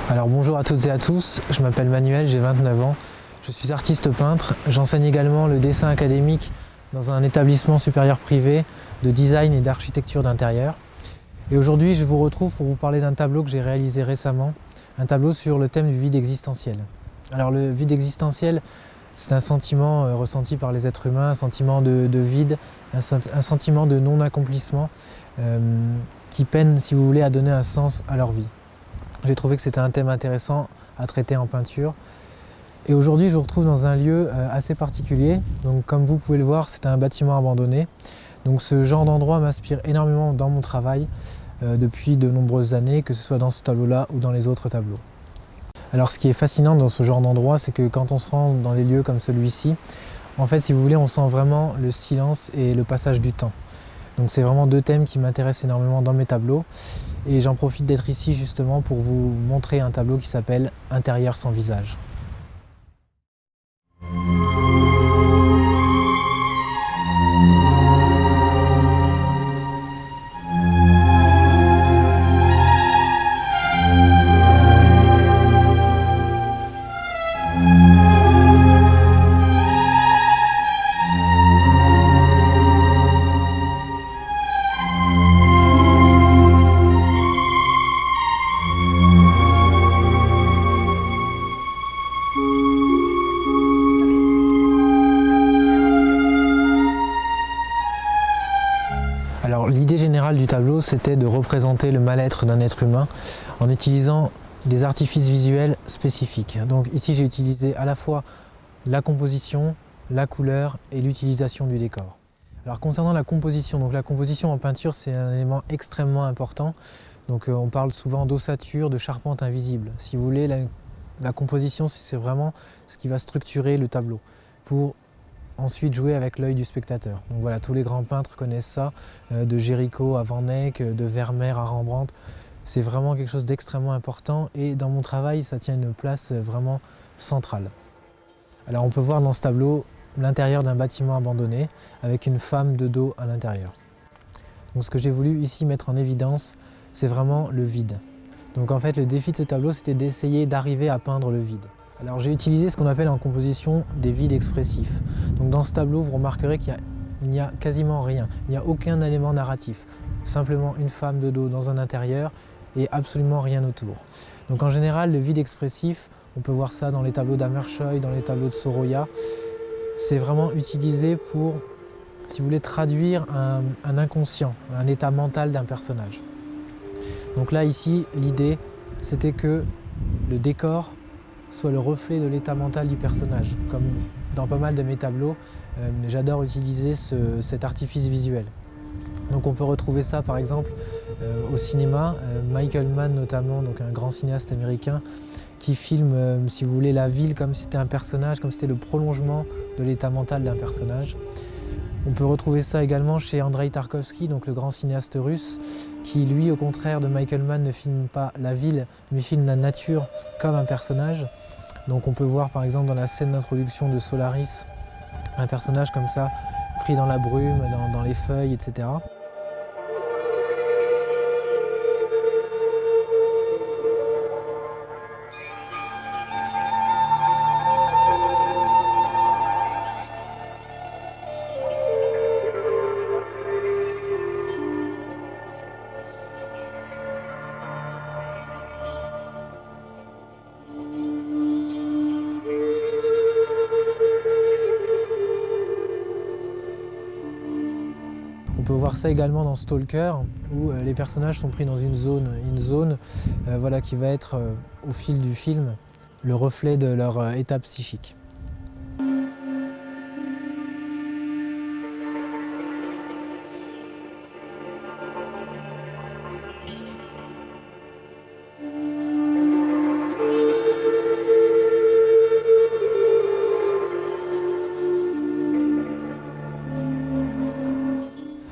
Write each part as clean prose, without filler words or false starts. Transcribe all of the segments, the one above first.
Alors bonjour à toutes et à tous, je m'appelle Manuel, j'ai 29 ans, je suis artiste peintre, j'enseigne également le dessin académique dans un établissement supérieur privé de design et d'architecture d'intérieur. Et aujourd'hui je vous retrouve pour vous parler d'un tableau que j'ai réalisé récemment, un tableau sur le thème du vide existentiel. Alors le vide existentiel, c'est un sentiment ressenti par les êtres humains, un sentiment de vide, un sentiment de non-accomplissement qui peine, si vous voulez, à donner un sens à leur vie. J'ai trouvé que c'était un thème intéressant à traiter en peinture. Et aujourd'hui, je vous retrouve dans un lieu assez particulier. Donc, comme vous pouvez le voir, c'est un bâtiment abandonné. Donc, ce genre d'endroit m'inspire énormément dans mon travail depuis de nombreuses années, que ce soit dans ce tableau-là ou dans les autres tableaux. Alors, ce qui est fascinant dans ce genre d'endroit, c'est que quand on se rend dans les lieux comme celui-ci, en fait, si vous voulez, on sent vraiment le silence et le passage du temps. Donc c'est vraiment deux thèmes qui m'intéressent énormément dans mes tableaux et j'en profite d'être ici justement pour vous montrer un tableau qui s'appelle « Intérieur sans visage ». Alors l'idée générale du tableau, c'était de représenter le mal-être d'un être humain en utilisant des artifices visuels spécifiques. Donc ici j'ai utilisé à la fois la composition, la couleur et l'utilisation du décor. Alors concernant la composition, donc la composition en peinture c'est un élément extrêmement important. Donc on parle souvent d'ossature, de charpente invisible. Si vous voulez, la composition c'est vraiment ce qui va structurer le tableau pour ensuite jouer avec l'œil du spectateur. Donc voilà, tous les grands peintres connaissent ça, de Géricault à Van Eyck, de Vermeer à Rembrandt. C'est vraiment quelque chose d'extrêmement important et dans mon travail, ça tient une place vraiment centrale. Alors on peut voir dans ce tableau l'intérieur d'un bâtiment abandonné avec une femme de dos à l'intérieur. Donc ce que j'ai voulu ici mettre en évidence, c'est vraiment le vide. Donc en fait, le défi de ce tableau, c'était d'essayer d'arriver à peindre le vide. Alors j'ai utilisé ce qu'on appelle en composition des vides expressifs. Donc dans ce tableau, vous remarquerez qu'il n'y a quasiment rien, il n'y a aucun élément narratif. Simplement une femme de dos dans un intérieur et absolument rien autour. Donc en général, le vide expressif, on peut voir ça dans les tableaux d'Hammershøi, dans les tableaux de Sorolla, c'est vraiment utilisé pour, si vous voulez, traduire un inconscient, un état mental d'un personnage. Donc là, ici, l'idée, c'était que le décor soit le reflet de l'état mental du personnage. Comme dans pas mal de mes tableaux, j'adore utiliser cet artifice visuel. Donc on peut retrouver ça par exemple au cinéma, Michael Mann notamment, donc un grand cinéaste américain, qui filme, si vous voulez, la ville comme si c'était un personnage, comme si c'était le prolongement de l'état mental d'un personnage. On peut retrouver ça également chez Andreï Tarkovski, donc le grand cinéaste russe, qui lui, au contraire de Michael Mann, ne filme pas la ville, mais filme la nature comme un personnage. Donc on peut voir par exemple dans la scène d'introduction de Solaris, un personnage comme ça, pris dans la brume, dans les feuilles, etc. On peut voir ça également dans Stalker, où les personnages sont pris dans une zone voilà, qui va être, au fil du film, le reflet de leur état psychique.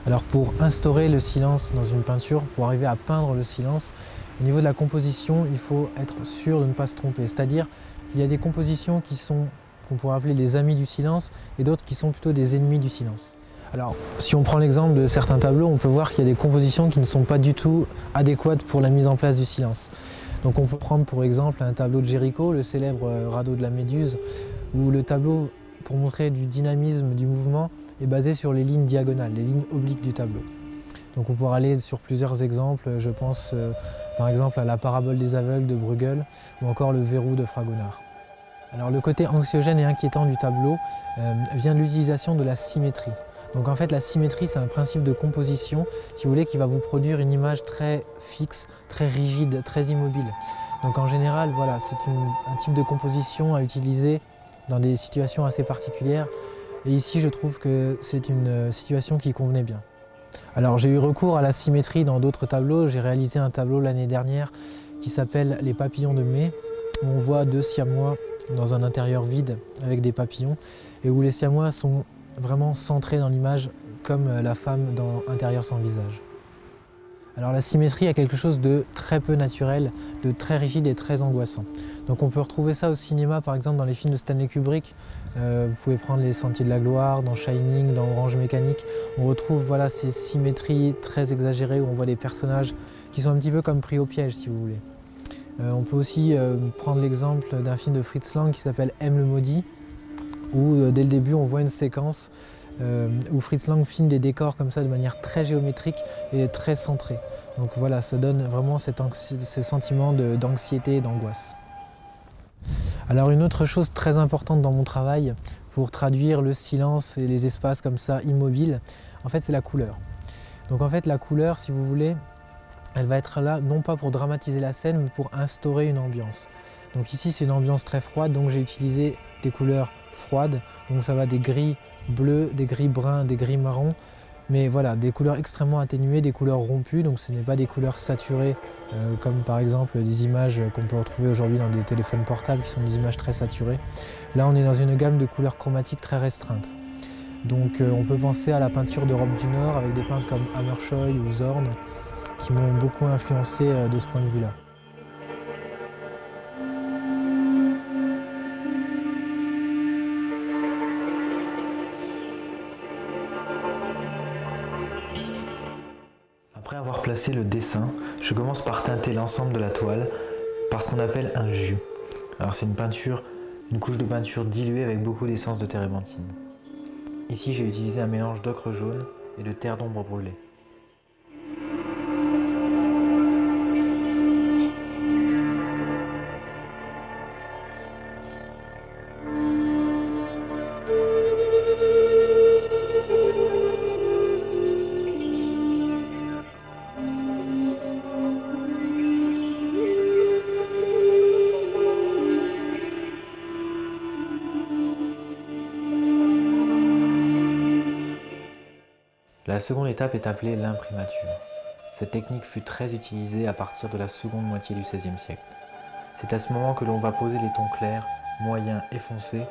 Alors pour instaurer le silence dans une peinture, pour arriver à peindre le silence, au niveau de la composition, il faut être sûr de ne pas se tromper. C'est-à-dire qu'il y a des compositions qui sont, qu'on pourrait appeler des amis du silence, et d'autres qui sont plutôt des ennemis du silence. Alors, si on prend l'exemple de certains tableaux, on peut voir qu'il y a des compositions qui ne sont pas du tout adéquates pour la mise en place du silence. Donc on peut prendre pour exemple un tableau de Géricault, le célèbre radeau de la Méduse, où le tableau, pour montrer du dynamisme du mouvement, est basé sur les lignes diagonales, les lignes obliques du tableau. Donc on pourra aller sur plusieurs exemples, je pense par exemple à la parabole des aveugles de Bruegel ou encore le verrou de Fragonard. Alors le côté anxiogène et inquiétant du tableau vient de l'utilisation de la symétrie. Donc en fait la symétrie c'est un principe de composition, si vous voulez, qui va vous produire une image très fixe, très rigide, très immobile. Donc en général, voilà, c'est un type de composition à utiliser dans des situations assez particulières. Et ici je trouve que c'est une situation qui convenait bien. Alors j'ai eu recours à la symétrie dans d'autres tableaux. J'ai réalisé un tableau l'année dernière qui s'appelle Les papillons de mai, où on voit deux siamois dans un intérieur vide avec des papillons et où les siamois sont vraiment centrés dans l'image comme la femme dans Intérieur sans visage. Alors la symétrie a quelque chose de très peu naturel, de très rigide et très angoissant. Donc on peut retrouver ça au cinéma par exemple dans les films de Stanley Kubrick. Vous pouvez prendre Les Sentiers de la Gloire, dans Shining, dans Orange Mécanique. On retrouve voilà, ces symétries très exagérées où on voit des personnages qui sont un petit peu comme pris au piège si vous voulez. On peut aussi prendre l'exemple d'un film de Fritz Lang qui s'appelle M le maudit, où dès le début on voit une séquence où Fritz Lang filme des décors comme ça de manière très géométrique et très centrée. Donc voilà, ça donne vraiment ce sentiment d'anxiété et d'angoisse. Alors une autre chose très importante dans mon travail pour traduire le silence et les espaces comme ça immobiles, en fait c'est la couleur. Donc en fait la couleur, si vous voulez, elle va être là non pas pour dramatiser la scène mais pour instaurer une ambiance. Donc ici c'est une ambiance très froide, donc j'ai utilisé des couleurs froides, donc ça va des gris bleus, des gris bruns, des gris marrons, mais voilà, des couleurs extrêmement atténuées, des couleurs rompues, donc ce n'est pas des couleurs saturées comme par exemple des images qu'on peut retrouver aujourd'hui dans des téléphones portables qui sont des images très saturées. Là on est dans une gamme de couleurs chromatiques très restreinte. Donc on peut penser à la peinture d'Europe du Nord avec des peintres comme Hammershøi ou Zorn qui m'ont beaucoup influencé de ce point de vue-là. Après avoir placé le dessin, je commence par teinter l'ensemble de la toile par ce qu'on appelle un jus. Alors c'est une couche de peinture diluée avec beaucoup d'essence de térébenthine. Ici j'ai utilisé un mélange d'ocre jaune et de terre d'ombre brûlée. La seconde étape est appelée l'imprimature. Cette technique fut très utilisée à partir de la seconde moitié du XVIe siècle. C'est à ce moment que l'on va poser les tons clairs, moyens et foncés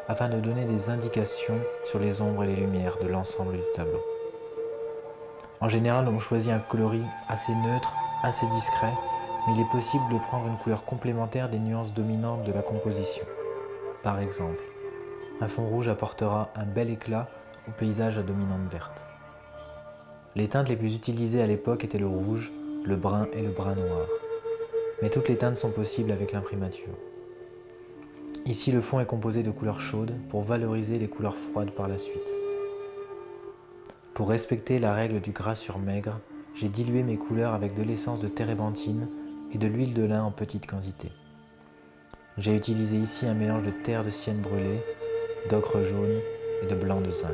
afin de donner des indications sur les ombres et les lumières de l'ensemble du tableau. En général, on choisit un coloris assez neutre, assez discret, mais il est possible de prendre une couleur complémentaire des nuances dominantes de la composition. Par exemple, un fond rouge apportera un bel éclat au paysage à dominante verte. Les teintes les plus utilisées à l'époque étaient le rouge, le brun et le brun noir. Mais toutes les teintes sont possibles avec l'imprimature. Ici, le fond est composé de couleurs chaudes pour valoriser les couleurs froides par la suite. Pour respecter la règle du gras sur maigre, j'ai dilué mes couleurs avec de l'essence de térébenthine et de l'huile de lin en petite quantité. J'ai utilisé ici un mélange de terre de sienne brûlée, d'ocre jaune et de blanc de zinc.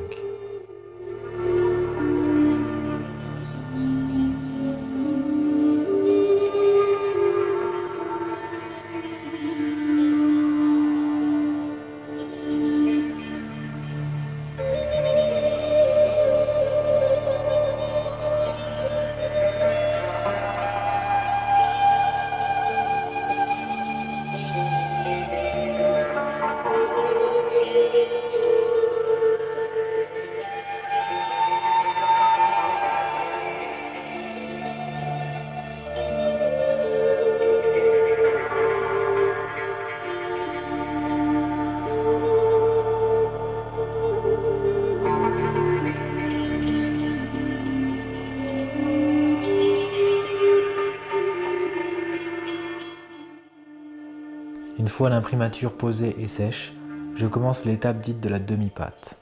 Une fois l'imprimature posée et sèche, je commence l'étape dite de la demi-pâte.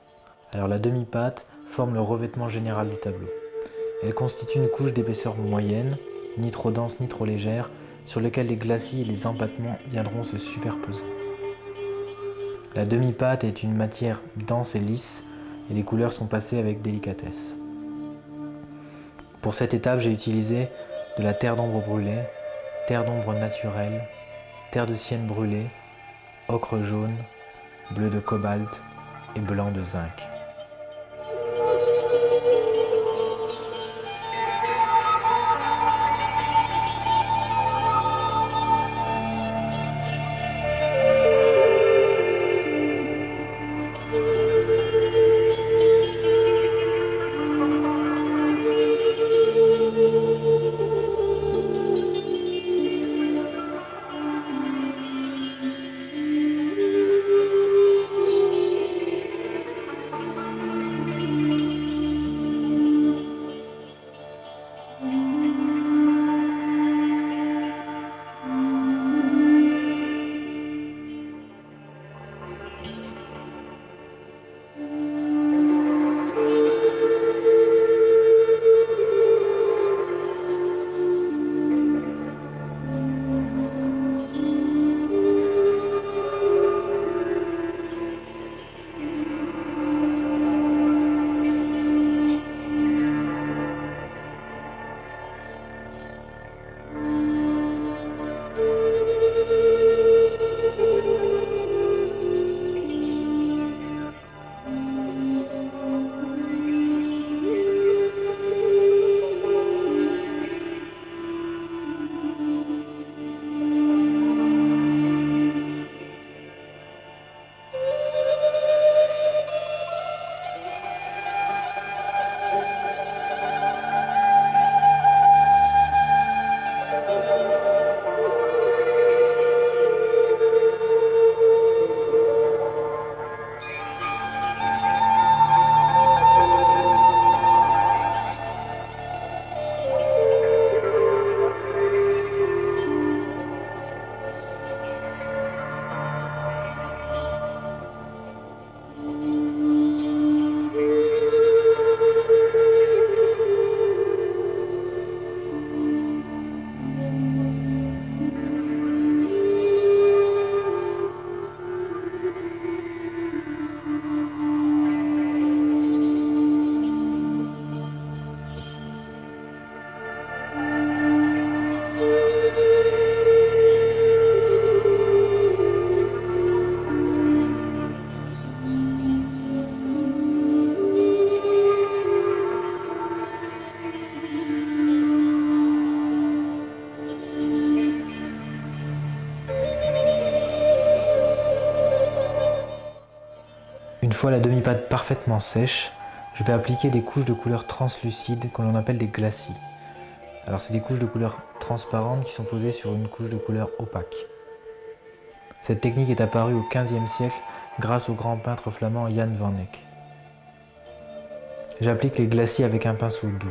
Alors la demi-pâte forme le revêtement général du tableau. Elle constitue une couche d'épaisseur moyenne, ni trop dense ni trop légère, sur laquelle les glacis et les empâtements viendront se superposer. La demi-pâte est une matière dense et lisse, et les couleurs sont passées avec délicatesse. Pour cette étape, j'ai utilisé de la terre d'ombre brûlée, terre d'ombre naturelle, terre de sienne brûlée, ocre jaune, bleu de cobalt et blanc de zinc. Une fois la demi-pâte parfaitement sèche, je vais appliquer des couches de couleur translucide que l'on appelle des glacis. Alors c'est des couches de couleur transparente qui sont posées sur une couche de couleur opaque. Cette technique est apparue au XVe siècle grâce au grand peintre flamand Jan van Eyck. J'applique les glacis avec un pinceau doux.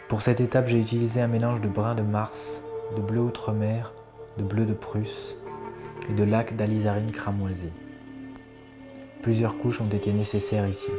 Pour cette étape, j'ai utilisé un mélange de brun de Mars, de bleu outremer, de bleu de Prusse et de lac d'alizarine cramoisi. Plusieurs couches ont été nécessaires ici.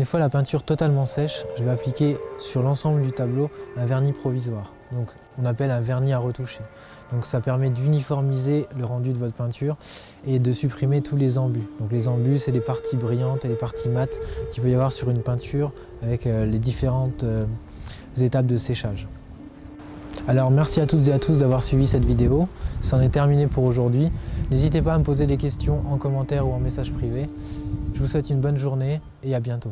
Une fois la peinture totalement sèche, je vais appliquer sur l'ensemble du tableau un vernis provisoire. Donc on appelle un vernis à retoucher. Donc ça permet d'uniformiser le rendu de votre peinture et de supprimer tous les embus. Donc les embus, c'est les parties brillantes et les parties mates qu'il peut y avoir sur une peinture avec les différentes étapes de séchage. Alors merci à toutes et à tous d'avoir suivi cette vidéo. C'en est terminé pour aujourd'hui. N'hésitez pas à me poser des questions en commentaire ou en message privé. Je vous souhaite une bonne journée et à bientôt.